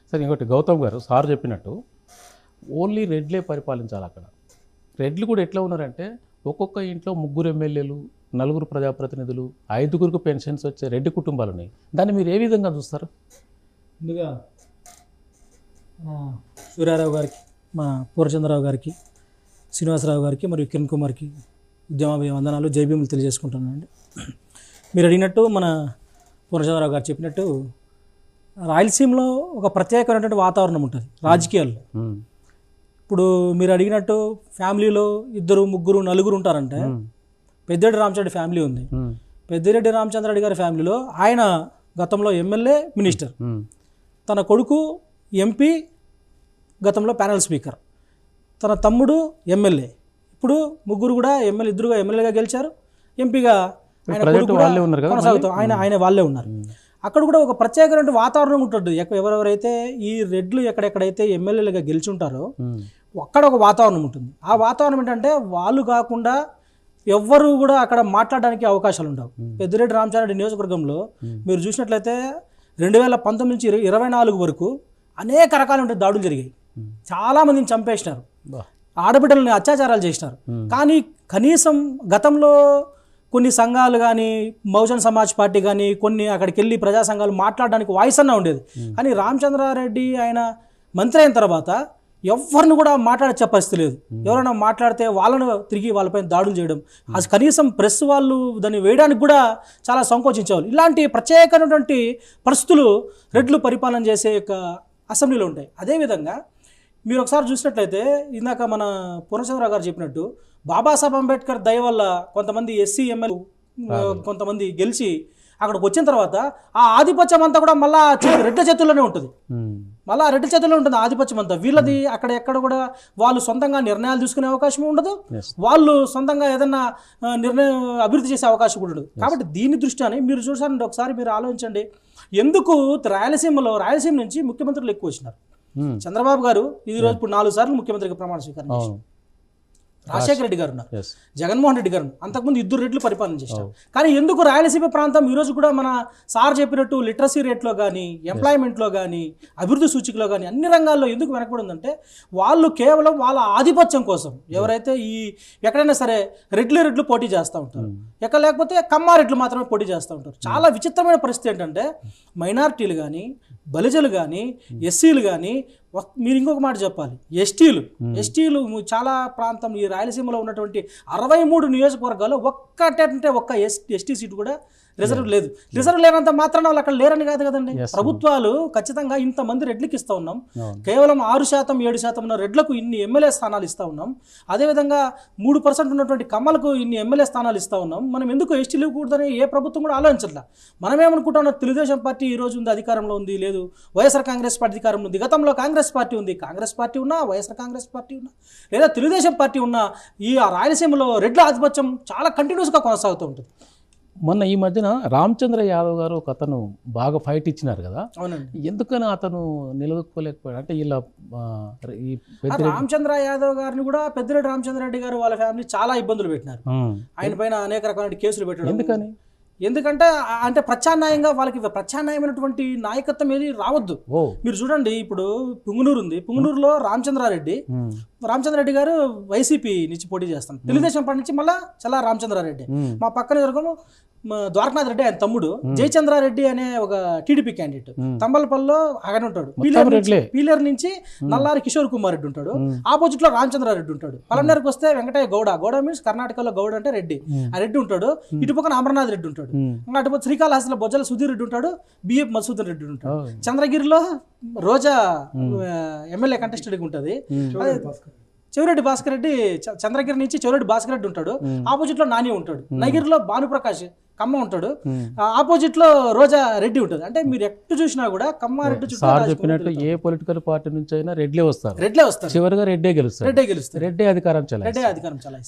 సరే ఇంకోటి గౌతమ్ గారు సార్ చెప్పినట్టు ఓన్లీ రెడ్లే పరిపాలించాలి అక్కడ. రెడ్లు కూడా ఎట్లా ఉన్నారంటే ఒక్కొక్క ఇంట్లో 3 ఎమ్మెల్యేలు, 4 ప్రజాప్రతినిధులు, 5గురికి పెన్షన్స్ వచ్చే రెడ్డి కుటుంబాలు ఉన్నాయి. దాన్ని మీరు ఏ విధంగా చూస్తారు? ముందుగా సూర్యారావు గారికి, మా పూర్ణచంద్రరావు గారికి, శ్రీనివాసరావు గారికి మరియు కిరణ్ కుమార్కి ఉద్యమాభి వందనాలు, జైభీములు తెలియజేసుకుంటున్నానండి. మీరు అడిగినట్టు మన పూర్ణచంద్రరావు గారు చెప్పినట్టు రాయలసీమలో ఒక ప్రత్యేకమైనటువంటి వాతావరణం ఉంటుంది రాజకీయాల్లో. ఇప్పుడు మీరు అడిగినట్టు ఫ్యామిలీలో 2, 3, 4 ఉంటారంటే పెద్దిరెడ్డి రామచంద్ర ఫ్యామిలీ ఉంది. పెద్దిరెడ్డి రామచంద్రరెడ్డి గారి ఫ్యామిలీలో ఆయన గతంలో ఎమ్మెల్యే, మినిస్టర్, తన కొడుకు ఎంపీ, గతంలో ప్యానెల్ స్పీకర్, తన తమ్ముడు ఎమ్మెల్యే. ఇప్పుడు 3 కూడా ఎమ్మెల్యే, 2 ఎమ్మెల్యేగా గెలిచారు, ఎంపీగా కొనసాగుతూ ఆయన వాళ్ళే ఉన్నారు. అక్కడ కూడా ఒక ప్రత్యేకమైన వాతావరణం ఉంటుంది. ఎవరెవరైతే ఈ రెడ్లు ఎక్కడెక్కడైతే ఎమ్మెల్యేలుగా గెలిచి ఉంటారో అక్కడ ఒక వాతావరణం ఉంటుంది. ఆ వాతావరణం ఏంటంటే వాళ్ళు కాకుండా ఎవ్వరు కూడా అక్కడ మాట్లాడడానికి అవకాశాలు ఉండవు. పెద్దిరెడ్డి రామచంద్రరెడ్డి నియోజకవర్గంలో మీరు చూసినట్లయితే 2019 నుంచి 2024 వరకు అనేక రకాల దాడులు జరిగాయి. చాలామందిని చంపేసినారు, ఆడబిడ్డలని అత్యాచారాలు చేసినారు. కానీ కనీసం గతంలో కొన్ని సంఘాలు కానీ, బహుజన్ సమాజ్ పార్టీ కానీ, కొన్ని అక్కడికి వెళ్ళి ప్రజా సంఘాలు మాట్లాడడానికి వాయిస్ అన్నా ఉండేది. కానీ రామచంద్రారెడ్డి ఆయన మంత్రి అయిన తర్వాత ఎవరిని కూడా మాట్లాడే పరిస్థితి లేదు. ఎవరైనా మాట్లాడితే వాళ్ళను తిరిగి వాళ్ళపైన దాడులు చేయడం, అది కనీసం ప్రెస్ వాళ్ళు దాన్ని వేయడానికి కూడా చాలా సంకోచించేవాళ్ళు. ఇలాంటి ప్రత్యేకమైనటువంటి పరిస్థితులు రెడ్లు పరిపాలన చేసే యొక్క అసెంబ్లీలో ఉంటాయి. అదేవిధంగా మీరు ఒకసారి చూసినట్లయితే ఇందాక మన పూర్ణచంద్రరావు గారు చెప్పినట్టు బాబాసాహెబ్ అంబేద్కర్ దయ వల్ల కొంతమంది ఎస్సీ ఎమ్మెల్యే కొంతమంది గెలిచి అక్కడికి వచ్చిన తర్వాత ఆ ఆధిపత్యం అంతా కూడా మళ్ళా రెడ్ల చేతుల్లోనే ఉంటుంది. మళ్ళీ రెడ్డి చేతుల్లో ఉంటుంది ఆధిపత్యం అంతా. వీళ్ళది అక్కడ ఎక్కడ కూడా వాళ్ళు సొంతంగా నిర్ణయాలు తీసుకునే అవకాశం ఉండదు, వాళ్ళు సొంతంగా ఏదన్నా నిర్ణయం అభివృద్ధి చేసే అవకాశం కూడా ఉండదు. కాబట్టి దీని దృష్ట్యాని మీరు చూసారంటే ఒకసారి మీరు ఆలోచించండి, ఎందుకు రాయలసీమ నుంచి ముఖ్యమంత్రులు ఎక్కువ వచ్చినారు. చంద్రబాబు గారు ఈ రోజు ఇప్పుడు 4 సార్లు ముఖ్యమంత్రిగా ప్రమాణ స్వీకారం చేశారు. రాజశేఖర రెడ్డి గారు ఉన్నారు, జగన్మోహన్ రెడ్డి గారు, అంతకుముందు 2 రెడ్లు పరిపాలన చేశారు. కానీ ఎందుకు రాయలసీమ ప్రాంతం ఈరోజు కూడా మన సార్ చెప్పినట్టు లిటరసీ రేట్లో కానీ, ఎంప్లాయ్మెంట్లో కానీ, అభివృద్ధి సూచికలో కానీ అన్ని రంగాల్లో ఎందుకు వెనకబడి ఉందంటే వాళ్ళు కేవలం వాళ్ళ ఆధిపత్యం కోసం ఎవరైతే ఎక్కడైనా సరే రెడ్లు పోటీ చేస్తూ ఉంటారు, ఎక్కడ లేకపోతే కమ్మారెడ్లు మాత్రమే పోటీ చేస్తూ ఉంటారు. చాలా విచిత్రమైన పరిస్థితి ఏంటంటే మైనారిటీలు కానీ, బలిజలు కానీ, ఎస్సీలు కానీ, మీరు ఇంకొక మాట చెప్పాలి, ఎస్టీలు చాలా ప్రాంతం ఈ రాయలసీమలో ఉన్నటువంటి 63 నియోజకవర్గాల్లో ఒక్క ఎస్టీ సీటు కూడా రిజర్వ్ లేదు. రిజర్వ్ లేనంత మాత్రాన వాళ్ళు అక్కడ లేరని కాదు కదండి. ప్రభుత్వాలు ఖచ్చితంగా ఇంతమంది రెడ్లకి ఇస్తూ ఉన్నాం, కేవలం 6%, 7% ఉన్న రెడ్లకు ఇన్ని ఎమ్మెల్యే స్థానాలు ఇస్తూ ఉన్నాం. అదేవిధంగా 3% ఉన్నటువంటి కమ్మలకు ఇన్ని ఎమ్మెల్యే స్థానాలు ఇస్తూ ఉన్నాం. మనం ఎందుకు ఎస్టీలు కూడదని ఏ ప్రభుత్వం కూడా ఆలోచించట్లా. మనమేమనుకుంటున్నాం, తెలుగుదేశం పార్టీ ఈ రోజు ఉంది, అధికారంలో ఉంది, లేదు వైఎస్ఆర్ కాంగ్రెస్ పార్టీ అధికారంలో ఉంది, గతంలో కాంగ్రెస్ పార్టీ ఉంది, కాంగ్రెస్ పార్టీ ఉన్నా, వైఎస్ఆర్ కాంగ్రెస్ పార్టీ ఉన్నా, లేదా తెలుగుదేశం పార్టీ ఉన్నా, ఈ రాయలసీమలో రెడ్ల ఆధిపత్యం చాలా కంటిన్యూస్గా కొనసాగుతూ ఉంటుంది. మొన్న ఈ మధ్యన రామచంద్ర యాదవ్ గారు ఒక అతను బాగా ఫైట్ ఇచ్చినారు కదా, ఎందుకని అతను నిలదొక్కోలేకపోయాడు అంటే ఇలా రామచంద్ర యాదవ్ గారిని కూడా పెద్దిరెడ్డి రామచంద్రరెడ్డి గారు వాళ్ళ ఫ్యామిలీ చాలా ఇబ్బందులు పెట్టినారు. ఆయన పైన అనేక రకాల కేసులు పెట్టారు. ఎందుకంటే ప్రత్యామ్నాయంగా వాళ్ళకి ప్రత్యామ్నాయమైనటువంటి నాయకత్వం ఏది రావద్దు. మీరు చూడండి, ఇప్పుడు పుంగనూరు ఉంది, పుంగనూరులో రామచంద్రారెడ్డి గారు వైసీపీ నుంచి పోటీ చేస్తాను, తెలుగుదేశం పార్టీ నుంచి మళ్ళా చల్లా రామచంద్రారెడ్డి. మా పక్కన జరగము ద్వారకనాథ్ రెడ్డి ఆయన తమ్ముడు జయచంద్రారెడ్డి అనే ఒక టీడీపీ క్యాండిడేట్, తంబలపల్లిలో ఆయన ఉంటాడు. పీలేరు నుంచి నల్లారి కిషోర్ కుమార్ రెడ్డి ఉంటాడు, ఆపోజిట్ లో రామచంద్రారెడ్డి ఉంటాడు. పలమనేరుకు వస్తే వెంకటయ్య గౌడ మీన్స్ కర్ణాటకలో గౌడ అంటే రెడ్డి, ఆ రెడ్డి ఉంటాడు. ఇటు పక్కన అమర్నాథ్ రెడ్డి ఉంటాడు, అటు శ్రీకాళహస్తిలో బొజ్జల సుధీర్ రెడ్డి ఉంటాడు, బిఎఫ్ మసూదన్ రెడ్డి ఉంటాడు. చంద్రగిరిలో రోజా ఎమ్మెల్యే కంటెస్టెడ్ ఉంటుంది, చెవిరెడ్డి భాస్కర్ రెడ్డి చంద్రగిరి నుంచి చెవిరెడ్డి భాస్కర్ రెడ్డి ఉంటాడు. ఆపోజిట్ లో నాని ఉంటాడు, నగిరిలో భానుప్రకాష్ కమ్మ ఉంటాడు, ఆపోజిట్ లో రోజా రెడ్డి ఉంటుంది. అంటే మీరు ఎక్కడ చూసినా కూడా కమ్మారెడ్డి చెప్పినట్టు ఏ పొలిటికల్ పార్టీ నుంచి అయినా రెడ్లే వస్తారు, వస్తారు, చివరిగా రెడ్డే గెలుస్తారు, రెడ్డే అధికారం చలాయిస్తారు.